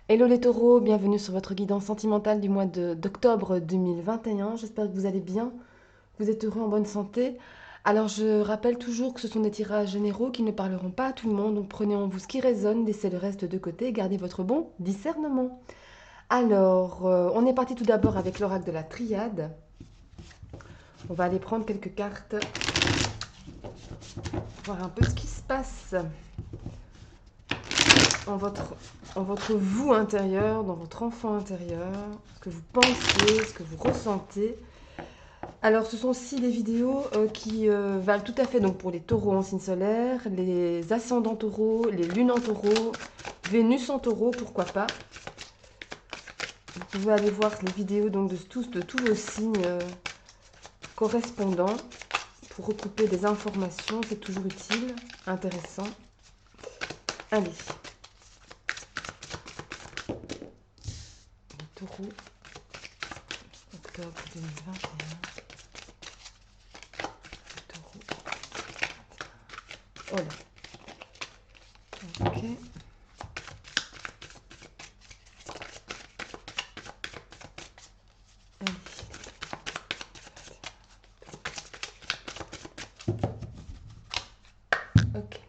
Hello les taureaux, bienvenue sur votre guidance sentimentale du mois d'octobre 2021. J'espère que vous allez bien, que vous êtes heureux, en bonne santé. Alors je rappelle toujours que ce sont des tirages généraux qui ne parleront pas à tout le monde, donc prenez en vous ce qui résonne, laissez le reste de côté et gardez votre bon discernement. Alors, on est parti tout d'abord avec l'oracle de la triade. On va aller prendre quelques cartes, voir un peu ce qui se passe en votre, en votre vous intérieur, dans votre enfant intérieur, ce que vous pensez, ce que vous ressentez. Alors, ce sont aussi des vidéos qui valent tout à fait donc pour les taureaux en signe solaire, les ascendants taureaux, les lunes en taureau, Vénus en taureau, pourquoi pas. Vous pouvez aller voir les vidéos donc de tous vos signes correspondants pour recouper des informations, c'est toujours utile, intéressant. Allez, les taureaux, octobre 2021, les taureaux. Oh là, ok. Allez. Ok.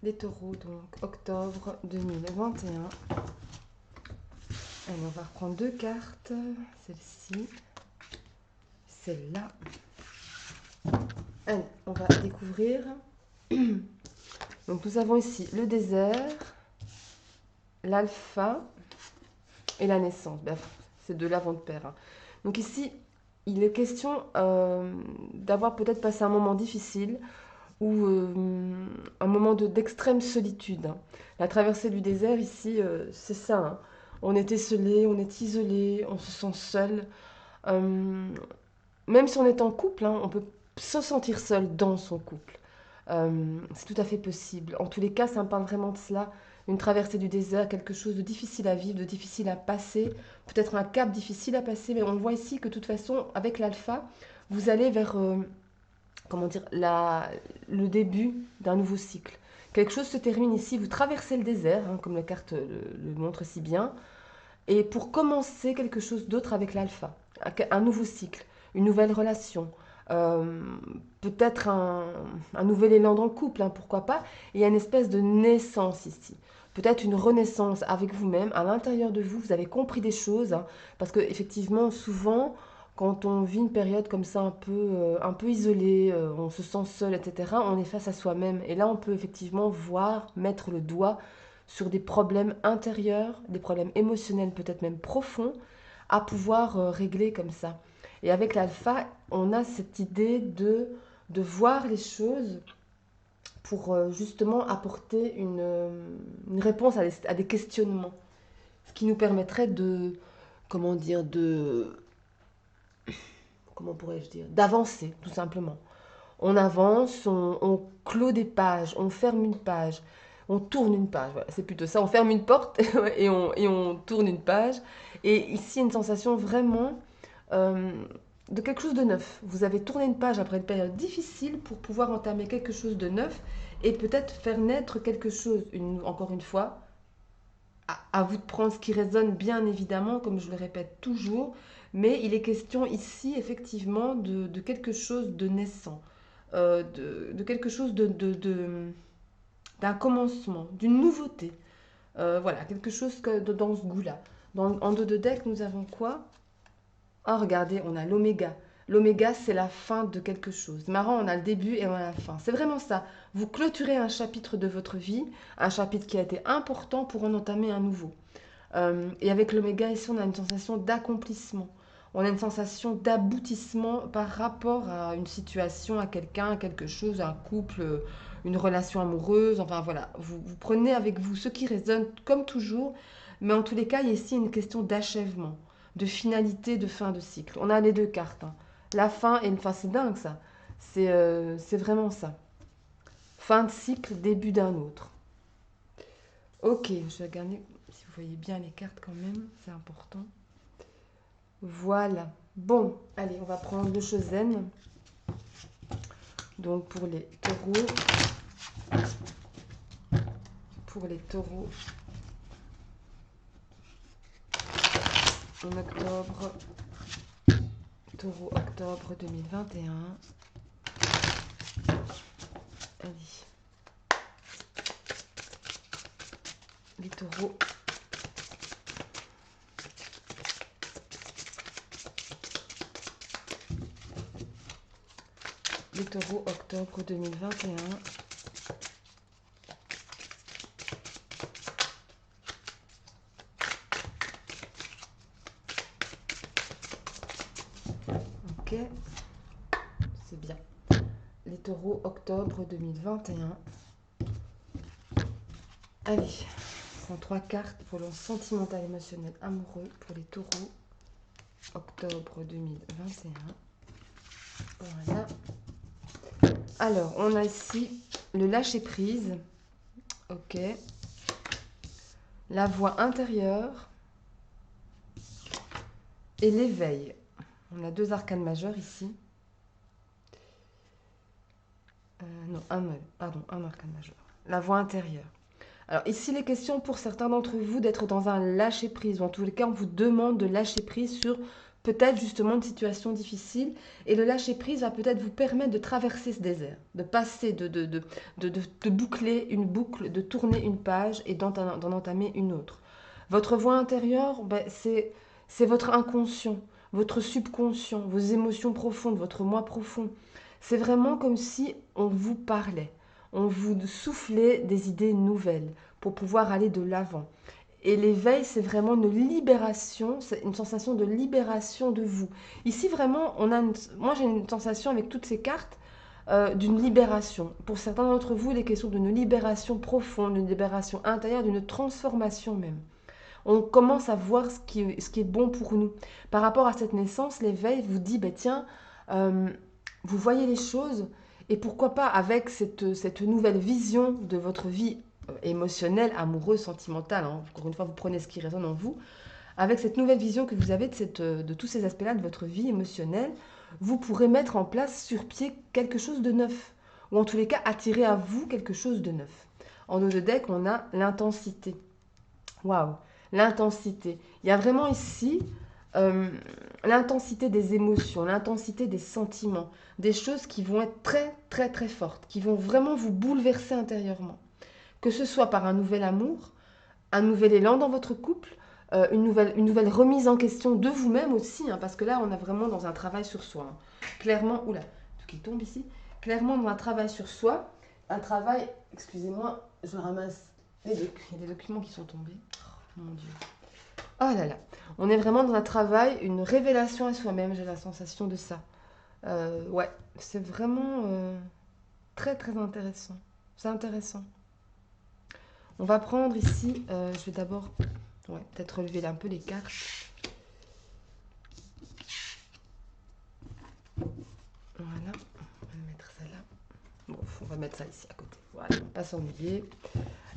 Les taureaux, donc octobre 2021. Allez, on va reprendre deux cartes. Celle-ci, celle-là. Allez, on va découvrir. Donc nous avons ici le désert, l'alpha et la naissance. Bref, c'est de l'avant de pair, hein. Donc ici, il est question d'avoir peut-être passé un moment difficile ou un moment d'extrême solitude, hein. La traversée du désert ici, c'est ça, hein. On est esselé, on est isolé, on se sent seul. Euh, Même si on est en couple, hein, on peut se sentir seul dans son couple. C'est tout à fait possible. En tous les cas, ça me parle vraiment de cela. Une traversée du désert, quelque chose de difficile à vivre, de difficile à passer, peut-être un cap difficile à passer, mais on voit ici que de toute façon, avec l'alpha, vous allez vers comment dire, le début d'un nouveau cycle. Quelque chose se termine ici, vous traversez le désert, hein, comme la carte le montre si bien, et pour commencer quelque chose d'autre avec l'alpha, un nouveau cycle, une nouvelle relation, euh, peut-être un nouvel élan dans le couple, hein, pourquoi pas. Et il y a une espèce de naissance ici. Peut-être une renaissance avec vous-même, à l'intérieur de vous, vous avez compris des choses, hein, parce que effectivement, souvent, quand on vit une période comme ça un peu isolée, on se sent seul, etc., on est face à soi-même. Et là, on peut effectivement voir, mettre le doigt sur des problèmes intérieurs, des problèmes émotionnels peut-être même profonds, à pouvoir régler comme ça. Et avec l'alpha, on a cette idée de voir les choses pour justement apporter une réponse à des questionnements. Ce qui nous permettrait de, comment dire, comment pourrais-je dire, d'avancer tout simplement. On avance, on clôt des pages, on ferme une page, on tourne une page. Voilà, c'est plutôt ça. On ferme une porte et on tourne une page. Et ici, une sensation vraiment euh, de quelque chose de neuf. Vous avez tourné une page après une période difficile pour pouvoir entamer quelque chose de neuf et peut-être faire naître quelque chose, encore une fois, à vous de prendre ce qui résonne bien évidemment, comme je le répète toujours, mais il est question ici effectivement de quelque chose de naissant, de quelque chose d'un commencement, d'une nouveauté. Voilà, quelque chose dans ce goût-là. En dos de deck, nous avons quoi? Ah, regardez, on a l'oméga. L'oméga, c'est la fin de quelque chose. Marrant, on a le début et on a la fin. C'est vraiment ça. Vous clôturez un chapitre de votre vie, un chapitre qui a été important pour en entamer un nouveau. Et avec l'oméga, ici, on a une sensation d'accomplissement. On a une sensation d'aboutissement par rapport à une situation, à quelqu'un, à quelque chose, à un couple, une relation amoureuse. Enfin voilà, vous prenez avec vous ce qui résonne comme toujours. Mais en tous les cas, il y a ici une question d'achèvement, de finalité, de fin de cycle. On a les deux cartes, hein. La fin et enfin, c'est dingue ça. C'est vraiment ça. Fin de cycle, début d'un autre. Ok, je vais regarder si vous voyez bien les cartes quand même, c'est important. Voilà. Bon, allez, on va prendre le Chosen. Donc pour les taureaux, En octobre, taureau, octobre 2021. Allez. Les taureaux. Les taureaux, octobre 2021. Ok, c'est bien. Les taureaux, octobre 2021. Allez, je prends 3 cartes pour le sentimental, émotionnel, amoureux pour les taureaux, octobre 2021. Voilà. Alors, on a ici le lâcher-prise. Ok. La voix intérieure et l'éveil. On a 2 arcanes majeures ici. Non, un arcane majeur. La voix intérieure. Alors ici, il est question pour certains d'entre vous d'être dans un lâcher-prise, ou en tous les cas, on vous demande de lâcher prise sur peut-être justement une situation difficile, et le lâcher-prise va peut-être vous permettre de traverser ce désert, de passer, de boucler une boucle, de tourner une page et d'en entamer une autre. Votre voix intérieure, ben, c'est votre inconscient, votre subconscient, vos émotions profondes, votre moi profond. C'est vraiment comme si on vous parlait. On vous soufflait des idées nouvelles pour pouvoir aller de l'avant. Et l'éveil, c'est vraiment une libération, c'est une sensation de libération de vous. Ici, vraiment, moi j'ai une sensation avec toutes ces cartes d'une libération. Pour certains d'entre vous, il est question d'une libération profonde, d'une libération intérieure, d'une transformation même. On commence à voir ce qui est bon pour nous. Par rapport à cette naissance, l'éveil vous dit, bah, tiens, euh, vous voyez les choses, et pourquoi pas avec cette nouvelle vision de votre vie émotionnelle, amoureuse, sentimentale, hein. Encore une fois, vous prenez ce qui résonne en vous, avec cette nouvelle vision que vous avez de tous ces aspects-là de votre vie émotionnelle, vous pourrez mettre en place sur pied quelque chose de neuf, ou en tous les cas attirer à vous quelque chose de neuf. En haut de deck, on a l'intensité. Waouh, l'intensité. Il y a vraiment ici euh, l'intensité des émotions, l'intensité des sentiments, des choses qui vont être très très très fortes, qui vont vraiment vous bouleverser intérieurement. Que ce soit par un nouvel amour, un nouvel élan dans votre couple, une nouvelle remise en question de vous-même aussi, hein, parce que là on a vraiment dans un travail sur soi. Hein. Clairement, oula, tout qui tombe ici, clairement dans un travail sur soi, un travail, excusez-moi, je ramasse il y a des documents qui sont tombés. Oh mon Dieu. Oh là là. On est vraiment dans un travail, une révélation à soi-même, j'ai la sensation de ça. Ouais, c'est vraiment très très intéressant. C'est intéressant. On va prendre ici, je vais d'abord peut-être relever un peu les cartes. Voilà, on va mettre ça là. Bon, on va mettre ça ici à côté. Voilà, on va pas s'ennuyer.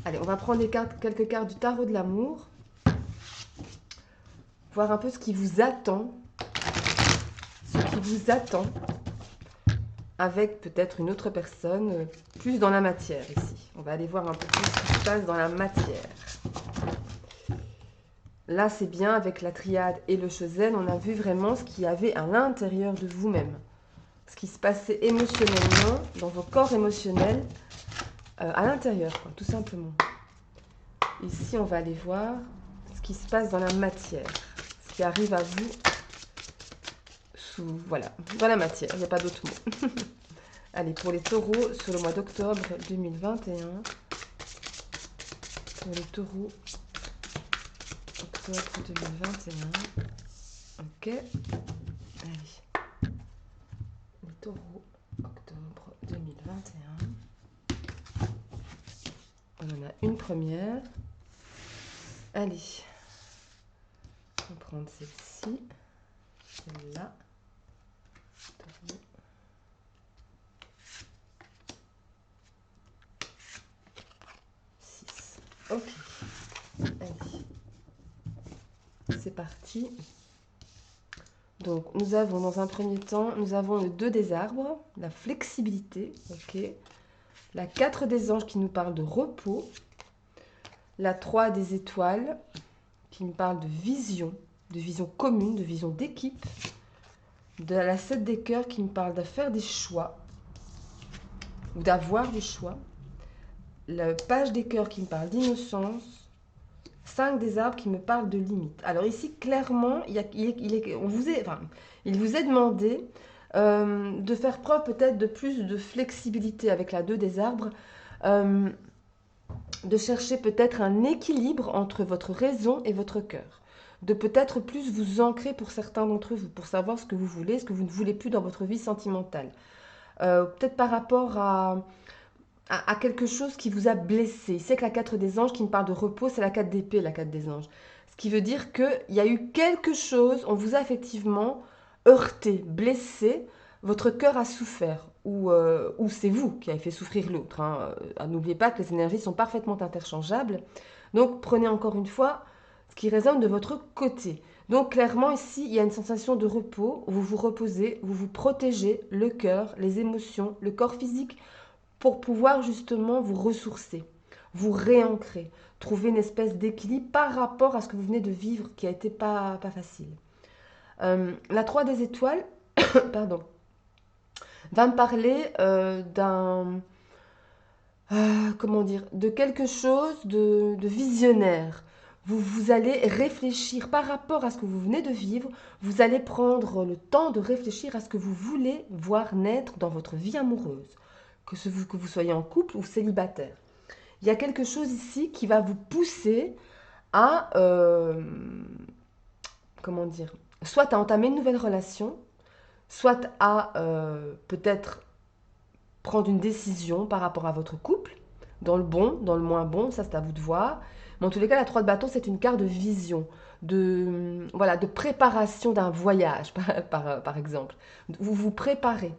Allez, on va prendre quelques cartes du tarot de l'amour. Voir un peu ce qui vous attend. Ce qui vous attend avec peut-être une autre personne, plus dans la matière ici. On va aller voir un peu plus ce qui se passe dans la matière. Là, c'est bien, avec la triade et le Chosen, on a vu vraiment ce qu'il y avait à l'intérieur de vous-même. Ce qui se passait émotionnellement, dans vos corps émotionnels, à l'intérieur, quoi, tout simplement. Ici, on va aller voir ce qui se passe dans la matière. Ce qui arrive à vous, voilà, dans la matière, il n'y a pas d'autre mot. Allez, pour les taureaux, sur le mois d'octobre 2021. Pour les taureaux, octobre 2021. Ok. Allez. Les taureaux, octobre 2021. On en a une première. Allez. On va prendre celle-ci. Celle-là. 6. Ok. Allez. C'est parti. Donc, nous avons dans un premier temps, nous avons le 2 des arbres, la flexibilité, ok. La 4 des anges qui nous parle de repos. La 3 des étoiles qui nous parle de vision, de vision commune, de vision d'équipe. De la 7 des cœurs qui me parle de faire des choix ou d'avoir des choix. La page des cœurs qui me parle d'innocence. 5 des arbres qui me parle de limites. Alors ici, clairement, il vous est demandé de faire preuve peut-être de plus de flexibilité avec la 2 des arbres, de chercher peut-être un équilibre entre votre raison et votre cœur, de peut-être plus vous ancrer pour certains d'entre vous, pour savoir ce que vous voulez, ce que vous ne voulez plus dans votre vie sentimentale. Peut-être par rapport à quelque chose qui vous a blessé. C'est que la 4 des anges qui me parle de repos, c'est la 4 d'épée, la 4 des anges. Ce qui veut dire qu'il y a eu quelque chose, on vous a effectivement heurté, blessé, votre cœur a souffert, ou c'est vous qui avez fait souffrir l'autre. Hein. N'oubliez pas que les énergies sont parfaitement interchangeables. Donc prenez encore une fois ce qui résonne de votre côté. Donc clairement ici, il y a une sensation de repos, où vous vous reposez, vous vous protégez le cœur, les émotions, le corps physique, pour pouvoir justement vous ressourcer, vous réancrer, trouver une espèce d'équilibre par rapport à ce que vous venez de vivre qui a été pas facile. La 3 des étoiles, pardon, va me parler comment dire, de quelque chose de visionnaire. Vous allez réfléchir par rapport à ce que vous venez de vivre, vous allez prendre le temps de réfléchir à ce que vous voulez voir naître dans votre vie amoureuse, que vous soyez en couple ou célibataire. Il y a quelque chose ici qui va vous pousser à, comment dire, soit à entamer une nouvelle relation, soit à peut-être prendre une décision par rapport à votre couple, dans le bon, dans le moins bon, ça c'est à vous de voir. Mais en tous les cas, la 3 de bâton, c'est une carte de vision, voilà, de préparation d'un voyage, par exemple. Vous vous préparez.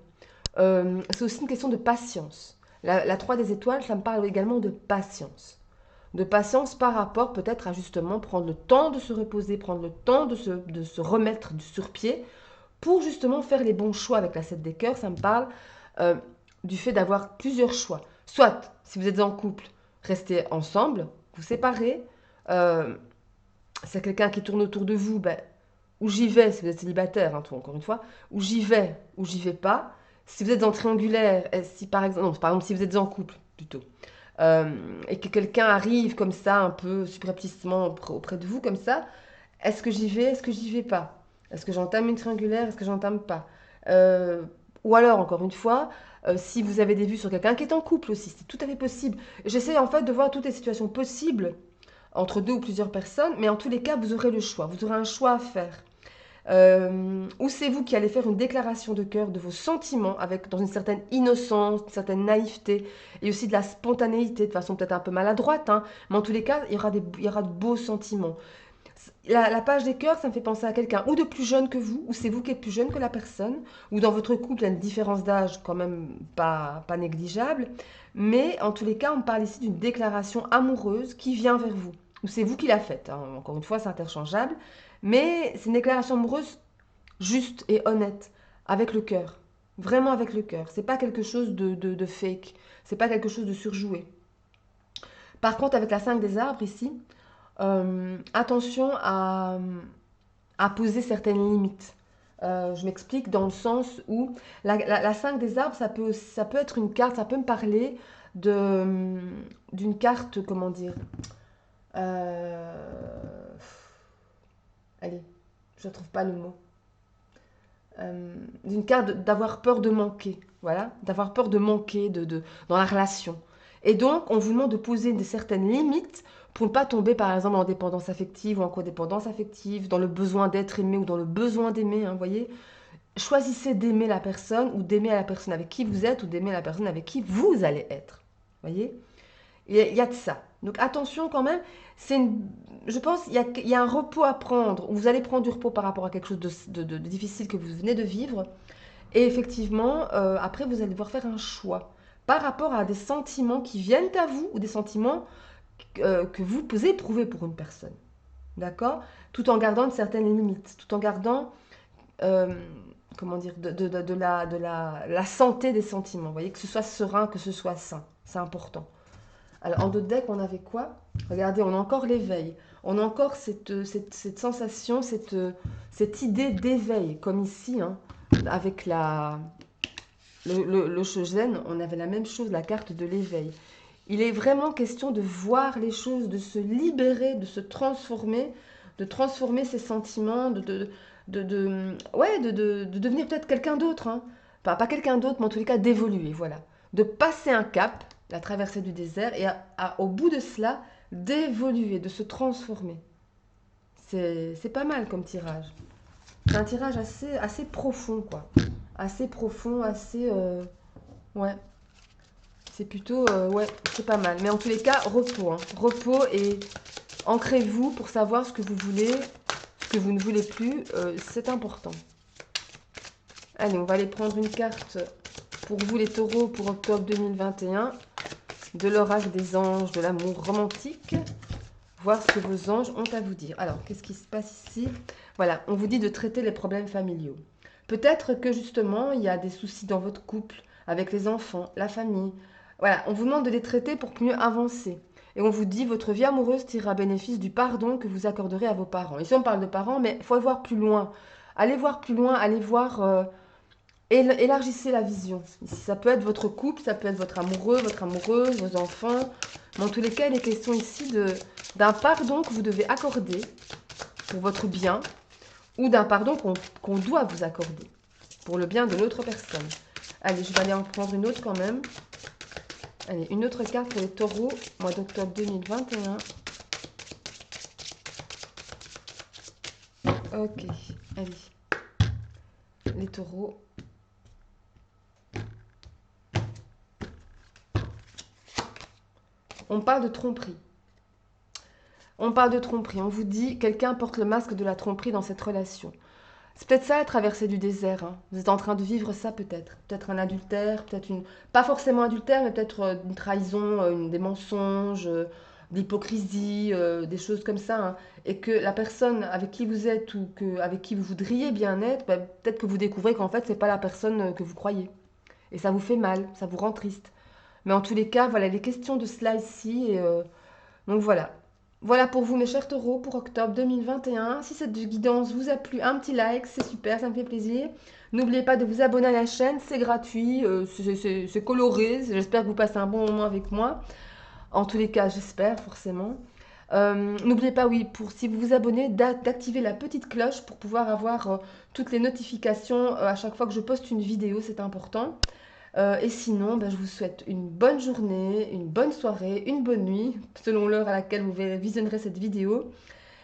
C'est aussi une question de patience. La 3 des étoiles, ça me parle également de patience. De patience par rapport peut-être à justement prendre le temps de se reposer, prendre le temps de se remettre sur pied pour justement faire les bons choix avec la 7 des cœurs. Ça me parle du fait d'avoir plusieurs choix. Soit, si vous êtes en couple, restez ensemble, vous séparez. C'est quelqu'un qui tourne autour de vous, ben, où j'y vais, si vous êtes célibataire, hein, encore une fois, où j'y vais pas. Si vous êtes en triangulaire, si par exemple, non, par exemple, si vous êtes en couple, plutôt, et que quelqu'un arrive comme ça, un peu subrepticement auprès de vous, comme ça, est-ce que j'y vais, est-ce que j'y vais pas? Est-ce que j'entame une triangulaire, est-ce que j'entame pas? Ou alors, encore une fois, si vous avez des vues sur quelqu'un qui est en couple aussi, c'est tout à fait possible. J'essaie en fait de voir toutes les situations possibles entre deux ou plusieurs personnes, mais en tous les cas, vous aurez le choix, vous aurez un choix à faire. Ou c'est vous qui allez faire une déclaration de cœur de vos sentiments avec dans une certaine innocence, une certaine naïveté et aussi de la spontanéité, de façon peut-être un peu maladroite, hein, mais en tous les cas, il y aura de beaux sentiments. La page des cœurs, ça me fait penser à quelqu'un ou de plus jeune que vous, ou c'est vous qui êtes plus jeune que la personne, ou dans votre couple, il y a une différence d'âge quand même pas négligeable, mais en tous les cas, on parle ici d'une déclaration amoureuse qui vient vers vous, ou c'est vous qui la faites, hein. Encore une fois, c'est interchangeable, mais c'est une déclaration amoureuse juste et honnête, avec le cœur, vraiment avec le cœur. C'est pas quelque chose de fake, c'est pas quelque chose de surjoué. Par contre, avec la 5 des arbres ici, attention à poser certaines limites. Je m'explique dans le sens où la 5 des arbres, ça peut être une carte, ça peut me parler d'une carte, comment dire, allez, je ne trouve pas le mot. D'une carte d'avoir peur de manquer, voilà, d'avoir peur de manquer dans la relation. Et donc, on vous demande de poser certaines limites pour ne pas tomber, par exemple, en dépendance affective ou en codépendance affective, dans le besoin d'être aimé ou dans le besoin d'aimer, hein, vous voyez. Choisissez d'aimer la personne ou d'aimer la personne avec qui vous êtes ou d'aimer la personne avec qui vous allez être, vous voyez. Il y a de ça. Donc attention quand même, je pense qu'il y a un repos à prendre, où vous allez prendre du repos par rapport à quelque chose de difficile que vous venez de vivre. Et effectivement, après, vous allez devoir faire un choix par rapport à des sentiments qui viennent à vous ou des sentiments que vous pouvez éprouver pour une personne. D'accord? Tout en gardant une certaine limite, tout en gardant, euh, comment dire, la santé des sentiments. Vous voyez, que ce soit serein, que ce soit sain. C'est important. Alors, en deux decks, on avait quoi? Regardez, on a encore l'éveil. On a encore cette sensation, cette idée d'éveil, comme ici, hein, avec le Shozen, on avait la même chose, la carte de l'éveil. Il est vraiment question de voir les choses, de se libérer, de transformer ses sentiments, ouais, de devenir peut-être quelqu'un d'autre. Hein. Enfin, pas quelqu'un d'autre, mais en tous les cas d'évoluer, voilà. De passer un cap, la traversée du désert, et au bout de cela, d'évoluer, de se transformer. C'est pas mal comme tirage. C'est un tirage assez profond, quoi. Assez profond, ouais, c'est plutôt... ouais, c'est pas mal. Mais en tous les cas, repos. Hein. Repos et ancrez-vous pour savoir ce que vous voulez, ce que vous ne voulez plus. C'est important. Allez, on va aller prendre une carte pour vous les taureaux pour octobre 2021. De l'oracle des anges, de l'amour romantique. Voir ce que vos anges ont à vous dire. Alors, qu'est-ce qui se passe ici? Voilà, on vous dit de traiter les problèmes familiaux. Peut-être que justement, il y a des soucis dans votre couple, avec les enfants, la famille. Voilà, on vous demande de les traiter pour mieux avancer. Et on vous dit, votre vie amoureuse tirera bénéfice du pardon que vous accorderez à vos parents. Ici, on parle de parents, mais il faut voir plus loin. Allez voir plus loin, allez voir... élargissez la vision. Ça peut être votre couple, ça peut être votre amoureux, votre amoureuse, vos enfants. Mais en tous les cas, il est question ici d'un pardon que vous devez accorder pour votre bien ou d'un pardon qu'on doit vous accorder pour le bien de l'autre personne. Allez, je vais aller en prendre une autre quand même. Allez, une autre carte pour les taureaux, mois d'octobre 2021. Ok, allez. Les taureaux. On parle de tromperie. On parle de tromperie. On vous dit, quelqu'un porte le masque de la tromperie dans cette relation. C'est peut-être ça, la traversée du désert. Hein. Vous êtes en train de vivre ça peut-être. Peut-être un adultère, peut-être une... Pas forcément adultère, mais peut-être une trahison, des mensonges, de l'hypocrisie, des choses comme ça. Hein. Et que la personne avec qui vous êtes ou avec qui vous voudriez bien être, bah, peut-être que vous découvrez qu'en fait, c'est pas la personne que vous croyez. Et ça vous fait mal, ça vous rend triste. Mais en tous les cas, voilà, les questions de cela ici. Donc voilà. Voilà pour vous mes chers taureaux pour octobre 2021. Si cette guidance vous a plu, un petit like, c'est super, ça me fait plaisir. N'oubliez pas de vous abonner à la chaîne, c'est gratuit, c'est coloré. J'espère que vous passez un bon moment avec moi. En tous les cas, j'espère forcément. N'oubliez pas, oui, pour si vous vous abonnez, d'activer la petite cloche pour pouvoir avoir toutes les notifications à chaque fois que je poste une vidéo, c'est important. Et sinon, ben, je vous souhaite une bonne journée, une bonne soirée, une bonne nuit, selon l'heure à laquelle vous visionnerez cette vidéo.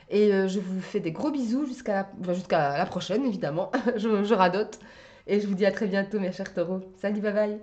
Et je vous fais des gros bisous jusqu'à la prochaine, évidemment. Je radote. Et je vous dis à très bientôt, mes chers taureaux. Salut, bye bye.